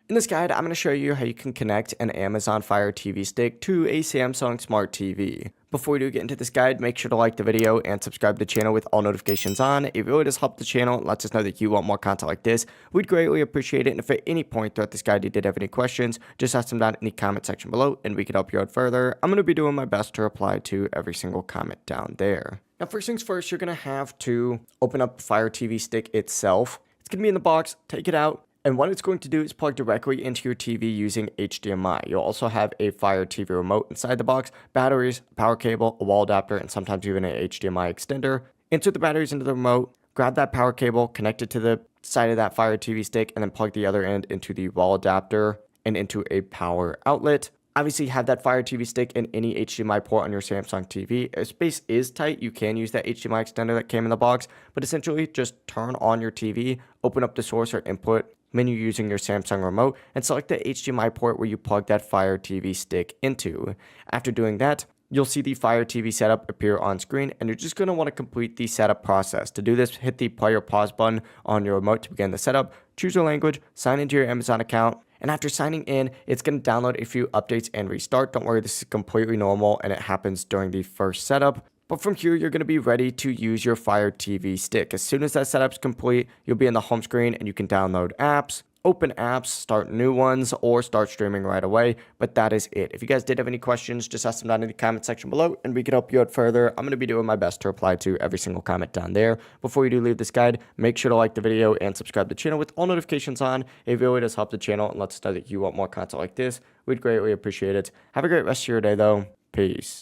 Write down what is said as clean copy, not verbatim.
In this guide, I'm going to show you how you can connect an Amazon Fire TV stick to a Samsung Smart TV. Before we do get into this guide, make sure to like the video and subscribe to the channel with all notifications on. It really does help the channel. It lets us know that you want more content like this. We'd greatly appreciate it. And if at any point throughout this guide you did have any questions, just ask them down in the comment section below and we can help you out further. I'm going to be doing my best to reply to every single comment down there. Now, first things first, you're going to have to open up the Fire TV stick itself. It's going to be in the box. Take it out. And what it's going to do is plug directly into your TV using HDMI. You'll also have a Fire TV remote inside the box, batteries, power cable, a wall adapter, and sometimes even an HDMI extender. Insert the batteries into the remote, grab that power cable, connect it to the side of that Fire TV stick, and then plug the other end into the wall adapter and into a power outlet. Obviously, have that Fire TV stick in any HDMI port on your Samsung TV. If space is tight, you can use that HDMI extender that came in the box, but essentially just turn on your TV, open up the source or input menu using your Samsung remote, and select the HDMI port where you plug that Fire TV stick into. After doing that, you'll see the Fire TV setup appear on screen, and you're just going to want to complete the setup process. To do this, hit the play or pause button on your remote to begin the setup, choose your language, sign into your Amazon account, and after signing in, it's going to download a few updates and restart. Don't worry, this is completely normal, and it happens during the first setup. But from here, you're going to be ready to use your Fire TV stick. As soon as that setup's complete, you'll be in the home screen and you can download apps, open apps, start new ones, or start streaming right away. But that is it. If you guys did have any questions, just ask them down in the comment section below and we can help you out further. I'm going to be doing my best to reply to every single comment down there. Before you do leave this guide, make sure to like the video and subscribe to the channel with all notifications on. It really does help the channel and lets us know that you want more content like this. We'd greatly appreciate it. Have a great rest of your day though. Peace.